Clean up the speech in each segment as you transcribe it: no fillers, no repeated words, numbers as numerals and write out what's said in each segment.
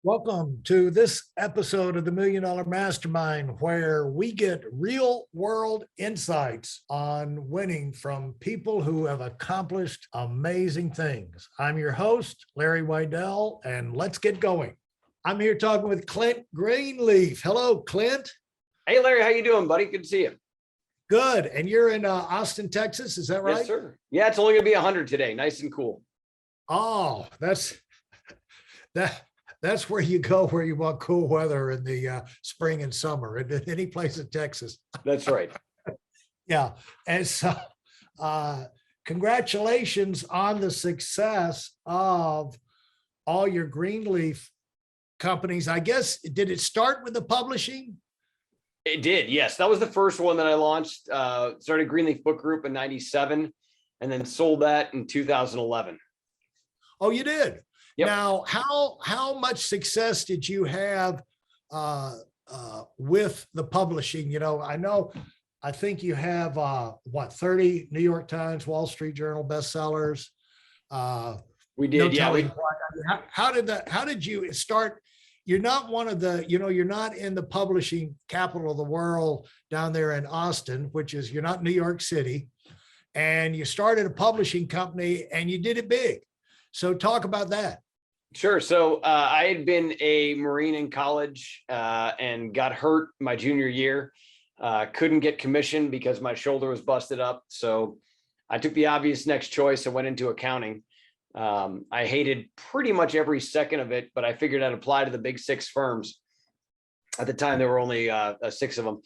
Welcome to this episode of the Million Dollar Mastermind, where we get real world insights on winning from people who have accomplished amazing things. I'm your host, Larry Weidel, and let's get going. I'm here talking with Clint Greenleaf. Hello, Clint. Hey, Larry, how you doing, buddy? Good to see you. Good. And you're in Austin, Texas. Is that right? Yes, sir. Yeah, it's only going to be 100 today. Nice and cool. Oh, that's where you go where you want cool weather in the spring and summer, in any place in Texas. That's right. Yeah. And so congratulations on the success of all your Greenleaf companies. I guess, did it start with the publishing? It did. Yes. That was the first one that I launched. Started Greenleaf Book Group in 97 and then sold that in 2011. Oh, you did? Yep. Now, how much success did you have with the publishing? You know, I think you have 30 New York Times, Wall Street Journal bestsellers. We did, yeah. How did you start? You're not one of the, you're not in the publishing capital of the world down there in Austin, you're not New York City, and you started a publishing company and you did it big. So talk about that. Sure. So I had been a Marine in college and got hurt my junior year. Couldn't get commission because my shoulder was busted up. So I took the obvious next choice and went into accounting. I hated pretty much every second of it, but I figured I'd apply to the big six firms. At the time, there were only 6 of them.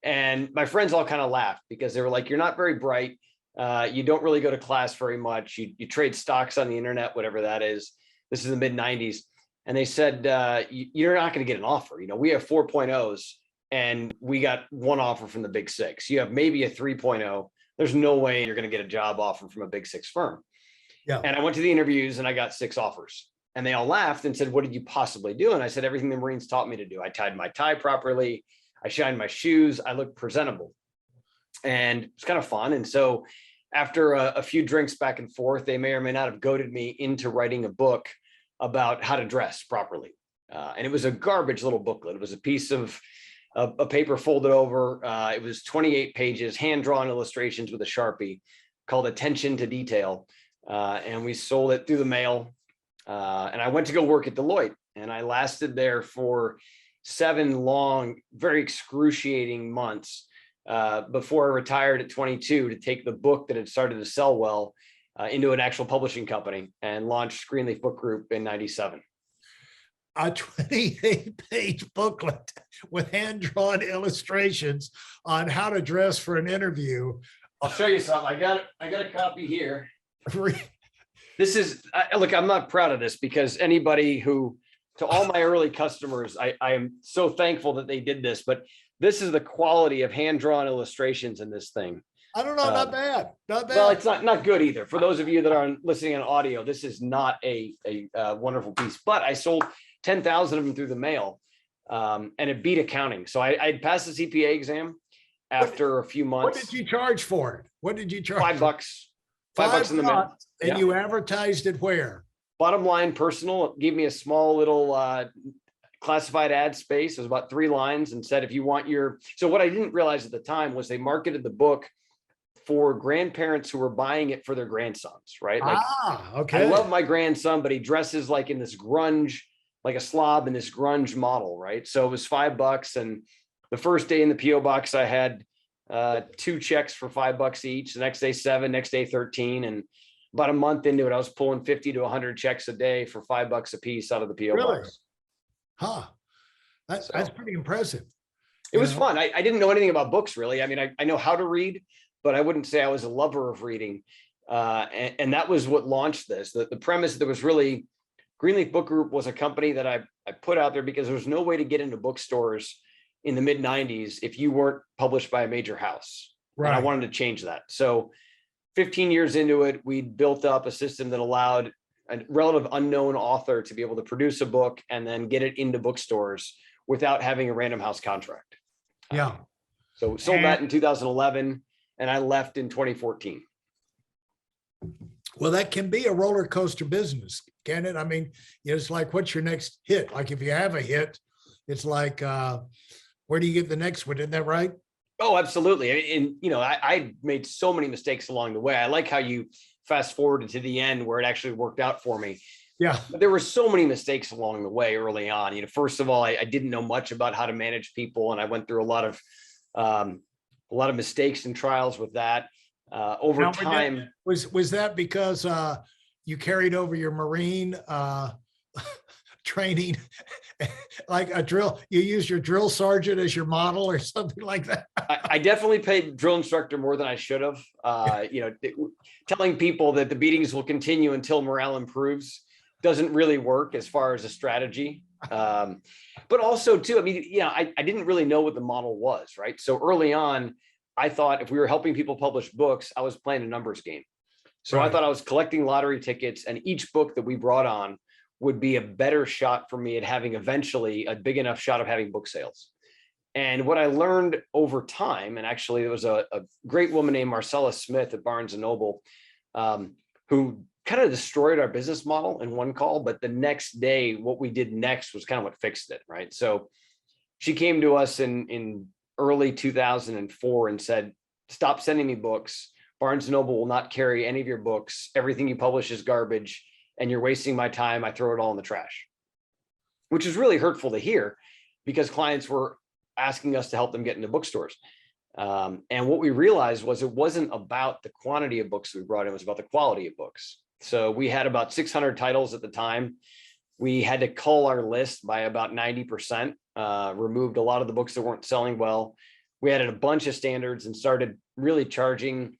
And my friends all kind of laughed because they were like, you're not very bright. You don't really go to class very much. You trade stocks on the internet, whatever that is. This is the mid 90s. And they said, you're not going to get an offer. We have 4.0s and we got one offer from the big six. You have maybe a 3.0. There's no way you're going to get a job offer from a big six firm. Yeah. And I went to the interviews and I got 6 offers and they all laughed and said, what did you possibly do? And I said, everything the Marines taught me to do. I tied my tie properly. I shined my shoes. I looked presentable and it's kind of fun. And so after a few drinks back and forth, they may or may not have goaded me into writing a book about how to dress properly. And it was a garbage little booklet. It was a piece of a paper folded over. It was 28 pages, hand-drawn illustrations with a Sharpie called Attention to Detail. And we sold it through the mail. And I went to go work at Deloitte. And I lasted there for 7 long, very excruciating months. Before I retired at 22 to take the book that had started to sell well into an actual publishing company and launched Greenleaf Book Group in 97. A 28-page booklet with hand-drawn illustrations on how to dress for an interview. I'll show you something. I got a copy here. This is, look, I'm not proud of this because anybody to all my early customers, I am so thankful that they did this, but this is the quality of hand-drawn illustrations in this thing. I don't know, not bad. Well, it's not good either. For those of you that are listening on audio, this is not a wonderful piece, but I sold 10,000 of them through the mail and it beat accounting. So I'd passed the CPA exam after a few months. What did you charge for it? What did you charge? $5. $5 in the mail. And you advertised it where? Bottom Line Personal gave me a small little classified ad space. It was about 3 lines and said, if you want so what I didn't realize at the time was they marketed the book for grandparents who were buying it for their grandsons, right? Like, okay. I love my grandson, but he dresses like in this grunge, like a slob in this grunge model, right? So it was $5. And the first day in the PO box, I had 2 checks for $5 each. The next day, 7, next day, 13. And about a month into it, I was pulling 50 to 100 checks a day for $5 a piece out of the PO box. Huh. That's pretty impressive. It was fun. I didn't know anything about books, really. I mean, I know how to read, but I wouldn't say I was a lover of reading. And that was what launched this. The premise that was really, Greenleaf Book Group was a company that I put out there because there was no way to get into bookstores in the mid 90s if you weren't published by a major house. Right. And I wanted to change that. So 15 years into it, we built up a system that allowed a relative unknown author to be able to produce a book and then get it into bookstores without having a Random House contract. Yeah. So sold that in 2011 and I left in 2014. Well, that can be a roller coaster business, can it? I mean, it's like, what's your next hit? Like if you have a hit, it's like, where do you get the next one? Isn't that right? Oh, absolutely. And, I made so many mistakes along the way. I like how you fast forwarded to the end where it actually worked out for me. Yeah. But there were so many mistakes along the way early on. First of all, I didn't know much about how to manage people, and I went through a lot of mistakes and trials with that. Over Now, time, was that because you carried over your Marine training, like a drill? You used your drill sergeant as your model or something like that? I definitely paid drill instructor more than I should have. Telling people that the beatings will continue until morale improves doesn't really work as far as a strategy. But also too, I mean, I didn't really know what the model was, right? So early on, I thought if we were helping people publish books, I was playing a numbers game. So I thought I was collecting lottery tickets, and each book that we brought on would be a better shot for me at having eventually a big enough shot of having book sales. And what I learned over time, and actually there was a great woman named Marcella Smith at Barnes and Noble, who kind of destroyed our business model in one call, but the next day, what we did next was kind of what fixed it, right? So she came to us in early 2004 and said, stop sending me books. Barnes and Noble will not carry any of your books. Everything you publish is garbage, and you're wasting my time. I throw it all in the trash, which is really hurtful to hear because clients were asking us to help them get into bookstores. And what we realized was it wasn't about the quantity of books we brought in, it was about the quality of books. So we had about 600 titles at the time. We had to cull our list by about 90%, removed a lot of the books that weren't selling well. We added a bunch of standards and started really charging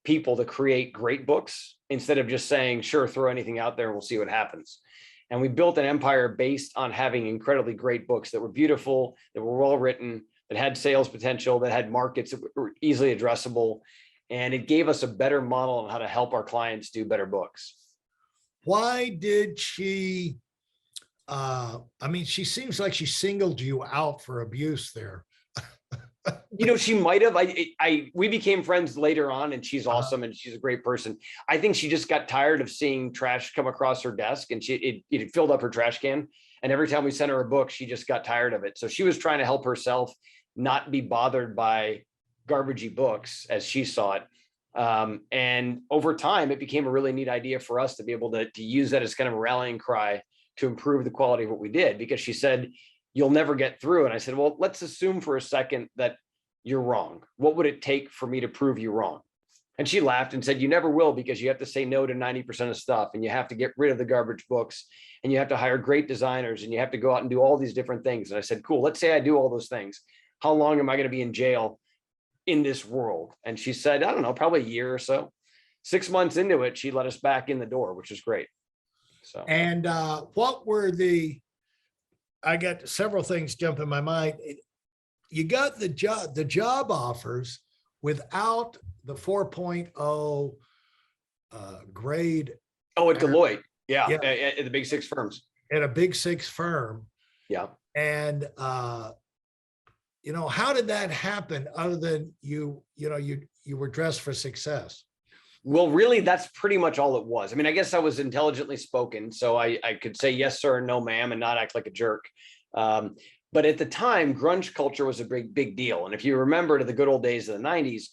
people to create great books instead of just saying, sure, throw anything out there and we'll see what happens. And we built an empire based on having incredibly great books that were beautiful, that were well written, that had sales potential, that had markets that were easily addressable. And it gave us a better model on how to help our clients do better books. Why did she, I mean, she seems like she singled you out for abuse there. She might have. We became friends later on, and she's awesome, and she's a great person. I think she just got tired of seeing trash come across her desk, and it filled up her trash can. And every time we sent her a book, she just got tired of it. So she was trying to help herself not be bothered by garbagey books as she saw it. And over time, it became a really neat idea for us to be able to use that as kind of a rallying cry to improve the quality of what we did, because she said, you'll never get through. And I said, well, let's assume for a second that you're wrong. What would it take for me to prove you wrong? And she laughed and said, you never will, because you have to say no to 90% of stuff, and you have to get rid of the garbage books, and you have to hire great designers, and you have to go out and do all these different things. And I said, cool, let's say I do all those things. How long am I going to be in jail in this world? And she said, I don't know, probably a year or so. 6 months into it, she let us back in the door, which is great. So, and what were I got several things jump in my mind. You got the job offers without the 4.0 grade. Oh, at Deloitte. Yeah. At the big six firms. At a big six firm. Yeah. And, how did that happen other than you were dressed for success? Well, really, that's pretty much all it was. I mean, I guess I was intelligently spoken, so I could say yes, sir, and no, ma'am, and not act like a jerk. But at the time, grunge culture was a big deal. And if you remember to the good old days of the 90s,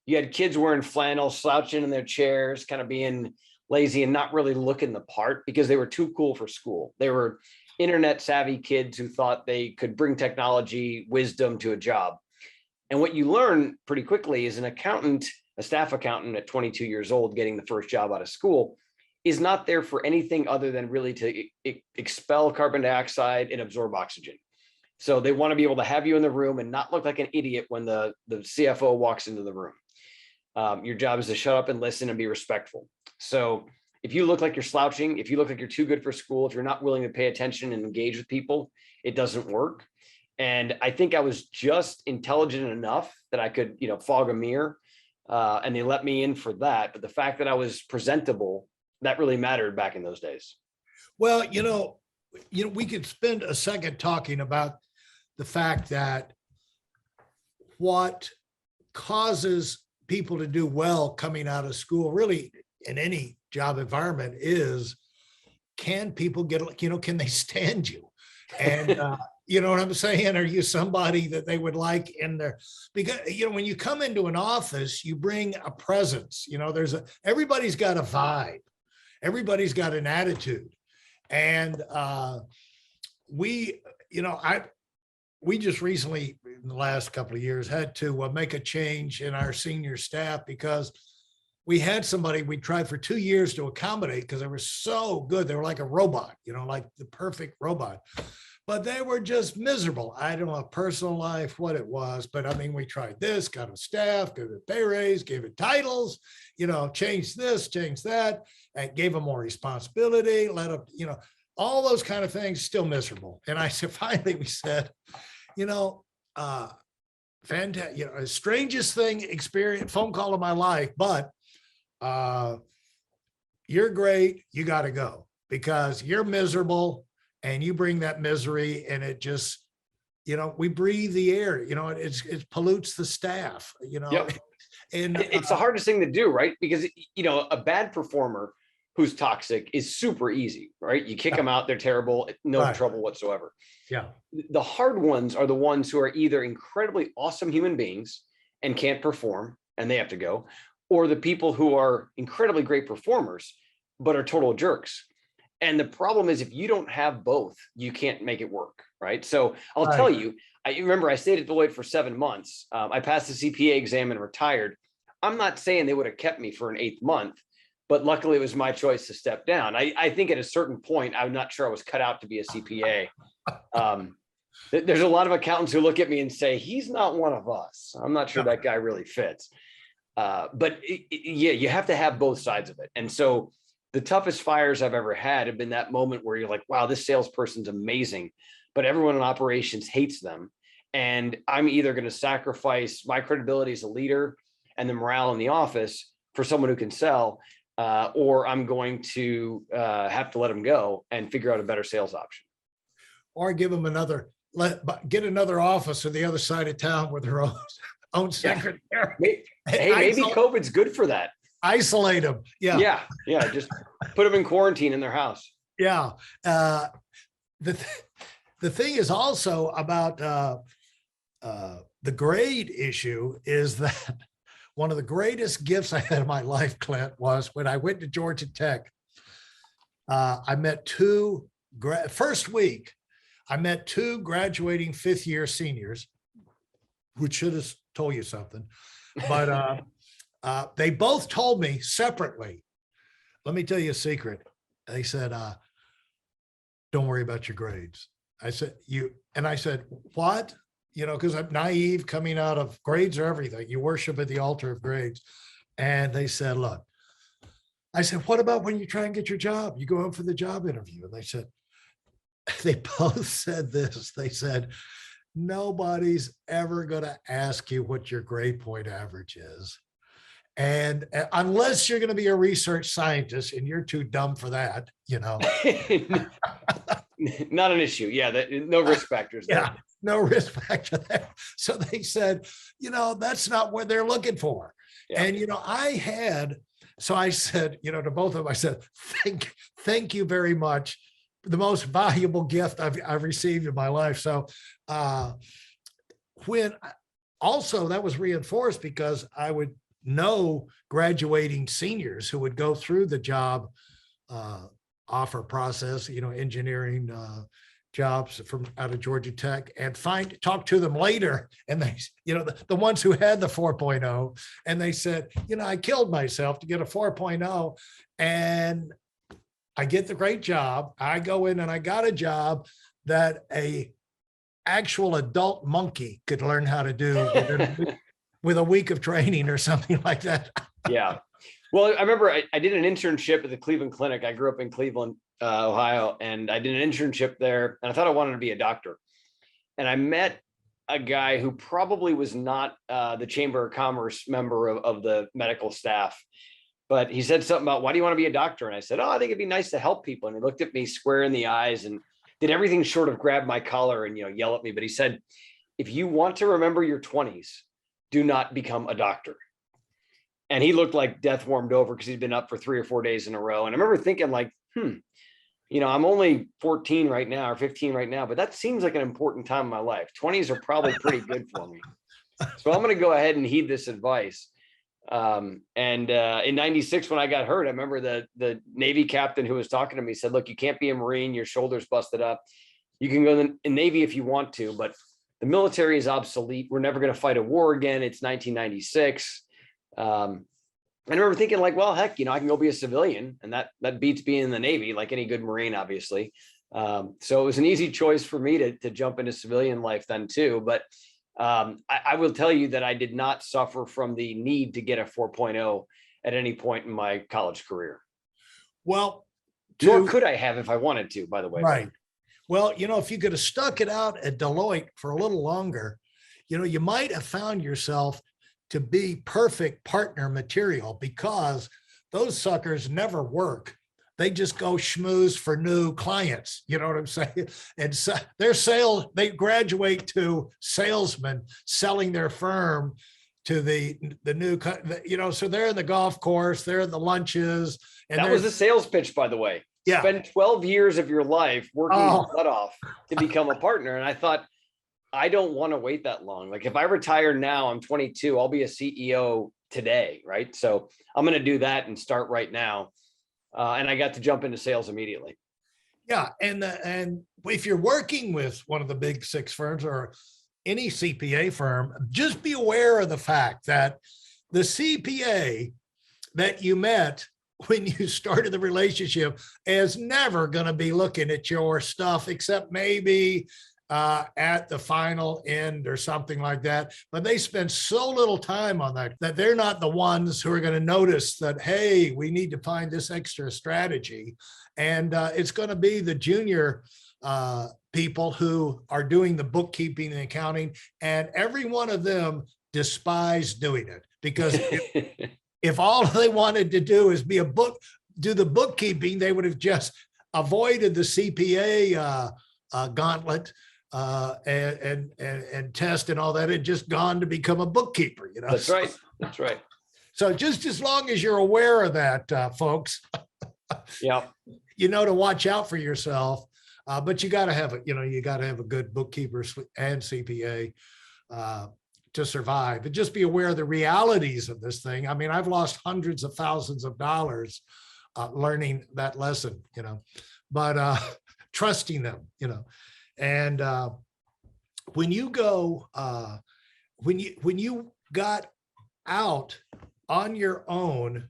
you had kids wearing flannel, slouching in their chairs, kind of being lazy and not really looking the part because they were too cool for school. They were internet savvy kids who thought they could bring technology wisdom to a job. And what you learn pretty quickly is a staff accountant at 22 years old getting the first job out of school is not there for anything other than really to expel carbon dioxide and absorb oxygen. So they want to be able to have you in the room and not look like an idiot when the CFO walks into the room. Your job is to shut up and listen and be respectful. So if you look like you're slouching, if you look like you're too good for school, if you're not willing to pay attention and engage with people, it doesn't work. And I think I was just intelligent enough that I could, fog a mirror, and they let me in for that. But the fact that I was presentable, that really mattered back in those days. Well, we could spend a second talking about the fact that what causes people to do well coming out of school, really in any job environment is, can people get, can they stand you? And, you know what I'm saying? Are you somebody that they would like in there? Because, when you come into an office, you bring a presence, everybody's got a vibe. Everybody's got an attitude. And we just recently, in the last couple of years, had to make a change in our senior staff because we had somebody we tried for 2 years to accommodate because they were so good. They were like a robot, like the perfect robot, but they were just miserable. I don't know, personal life, what it was, but I mean, we tried this, got a staff, gave it pay raise, gave it titles, changed this, changed that, and gave them more responsibility, let them, all those kind of things, still miserable. And I said, finally, we said, fantastic, strangest thing experience, phone call of my life, but you're great. You got to go because you're miserable and you bring that misery, and it just, we breathe the air, it pollutes the staff, Yep. And it's the hardest thing to do, right? Because, a bad performer who's toxic is super easy, right? You kick them out, they're terrible, no trouble whatsoever. Yeah. The hard ones are the ones who are either incredibly awesome human beings and can't perform and they have to go, or the people who are incredibly great performers, but are total jerks. And the problem is, if you don't have both, you can't make it work, right? So I'll tell you, I remember I stayed at Deloitte for 7 months. I passed the CPA exam and retired. I'm not saying they would have kept me for an 8th month, but luckily it was my choice to step down. I think at a certain point, I'm not sure I was cut out to be a CPA. There's a lot of accountants who look at me and say, he's not one of us. I'm not sure that guy really fits. But yeah, you have to have both sides of it. And so the toughest fires I've ever had have been that moment where you're like, wow, this salesperson's amazing, but everyone in operations hates them. And I'm either going to sacrifice my credibility as a leader and the morale in the office for someone who can sell, or I'm going to have to let them go and figure out a better sales option. Or give them get another office on the other side of town with their own secretary. Hey, maybe COVID's good for that. Isolate them. Yeah. Just put them in quarantine in their house. Yeah. The thing is also about the grade issue is that one of the greatest gifts I had in my life, Clint, was when I went to Georgia Tech. I met first week, I met 2 graduating 5th year seniors, which should have told you something, but they both told me separately, let me tell you a secret. They said, don't worry about your grades. I said, I said, what? Because I'm naive coming out of grades or everything. You worship at the altar of grades. And they said, look, I said, what about when you try and get your job? You go out for the job interview. And they both said this. They said, nobody's ever going to ask you what your grade point average is. And unless you're going to be a research scientist, and you're too dumb for that, Not an issue. Yeah, no risk factors there. Yeah, no risk factor there. So they said, that's not what they're looking for. Yeah. And, so I said, to both of them, I said, thank you very much. The most valuable gift I've received in my life. So when also that was reinforced because I would know graduating seniors who would go through the job offer process, engineering jobs from out of Georgia Tech, and talk to them later. And they, the ones who had the 4.0, and they said, I killed myself to get a 4.0, and I get the great job. I go in and I got a job that a actual adult monkey could learn how to do with a week of training or something like that. Yeah. Well, I remember I did an internship at the Cleveland Clinic. I grew up in Cleveland, Ohio, and I did an internship there, and I thought I wanted to be a doctor. And I met a guy who probably was not the Chamber of Commerce member of the medical staff, but he said something about, why do you want to be a doctor? And I said, I think it'd be nice to help people. And he looked at me square in the eyes and did everything short of grab my collar and, yell at me. But he said, if you want to remember your 20s, do not become a doctor. and he looked like death warmed over because he'd been up for 3 or 4 days in a row. And I remember thinking like, I'm only 14 right now or 15 right now, but that seems like an important time in my life. 20s are probably pretty good for me. So I'm going to go ahead and heed this advice. In 96, when I got hurt, I remember the Navy captain who was talking to me said, look, you can't be a Marine. Your shoulder's busted up. You can go in the Navy if you want to, but the military is obsolete. We're never going to fight a war again. It's 1996. I remember thinking like, well, heck, I can go be a civilian, and that beats being in the Navy, like any good Marine, obviously. So it was an easy choice for me to jump into civilian life then too. But I will tell you that I did not suffer from the need to get a 4.0 at any point in my college career. Well, nor could I have if I wanted to, by the way. Right. Well, if you could have stuck it out at Deloitte for a little longer, you might have found yourself to be perfect partner material, because those suckers never work. They just go schmooze for new clients. You know what I'm saying? And so they graduate to salesmen selling their firm to the new, so they're in the golf course, they're in the lunches. And that was the sales pitch, by the way. Yeah. Spend 12 years of your life working your butt off to become a partner. And I thought, I don't want to wait that long. Like if I retire now, I'm 22, I'll be a CEO today, right? So I'm going to do that and start right now. And I got to jump into sales immediately. Yeah. And if you're working with one of the big 6 firms or any CPA firm, just be aware of the fact that the CPA that you met when you started the relationship is never going to be looking at your stuff, except maybe at the final end or something like that. But they spend so little time on that they're not the ones who are going to notice that, hey, we need to find this extra strategy. And it's going to be the junior people who are doing the bookkeeping and accounting, and every one of them despise doing it, because if all they wanted to do is do the bookkeeping, they would have just avoided the CPA gauntlet and test and all that, and just gone to become a bookkeeper. That's right. That's right. So just as long as you're aware of that, folks, yeah, to watch out for yourself. But you got to have you got to have a good bookkeeper and CPA to survive. And just be aware of the realities of this thing. I mean, I've lost hundreds of thousands of dollars learning that lesson, but trusting them, And when you go, when you got out on your own,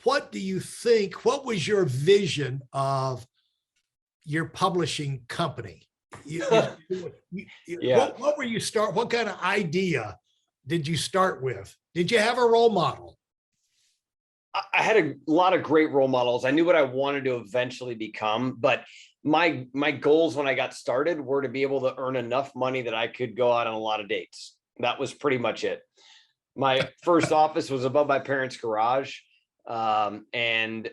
what do you think? What was your vision of your publishing company? Yeah. What were you start? What kind of idea did you start with? Did you have a role model? I had a lot of great role models. I knew what I wanted to eventually become, but my goals when I got started were to be able to earn enough money that I could go out on a lot of dates. That was pretty much it. My first office was above my parents' garage. And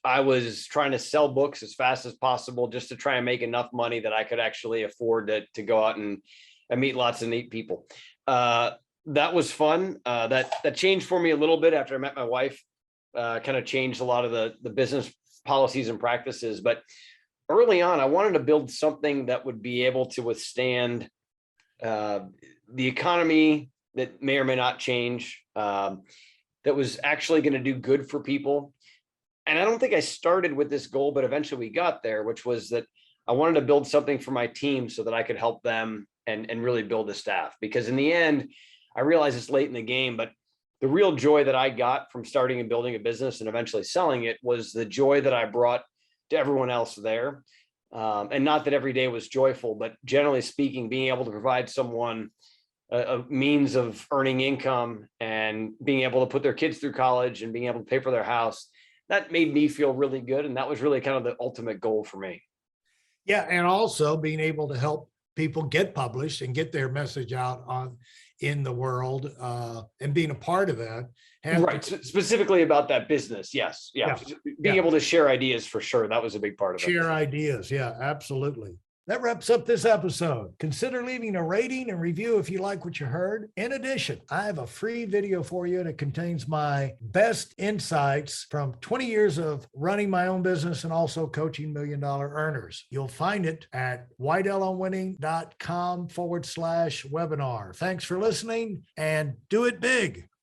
I was trying to sell books as fast as possible just to try and make enough money that I could actually afford to go out and meet lots of neat people. That was fun. That changed for me a little bit after I met my wife. Kind of changed a lot of the business policies and practices. But early on, I wanted to build something that would be able to withstand the economy that may or may not change, that was actually going to do good for people. And I don't think I started with this goal, but eventually we got there, which was that I wanted to build something for my team so that I could help them and really build a staff. Because in the end, I realize it's late in the game, but the real joy that I got from starting and building a business and eventually selling it was the joy that I brought to everyone else there. And not that every day was joyful, but generally speaking, being able to provide someone a means of earning income and being able to put their kids through college and being able to pay for their house, that made me feel really good. And that was really kind of the ultimate goal for me. Yeah. And also being able to help people get published and get their message out in the world, and being a part of that. Right. Specifically about that business. Yes. Yeah. Being able to share ideas for sure. That was a big part of it. Share ideas. Yeah, absolutely. That wraps up this episode. Consider leaving a rating and review if you like what you heard. In addition, I have a free video for you that contains my best insights from 20 years of running my own business and also coaching $1 million earners. You'll find it at whiteelonwinning.com/webinar. Thanks for listening and do it big.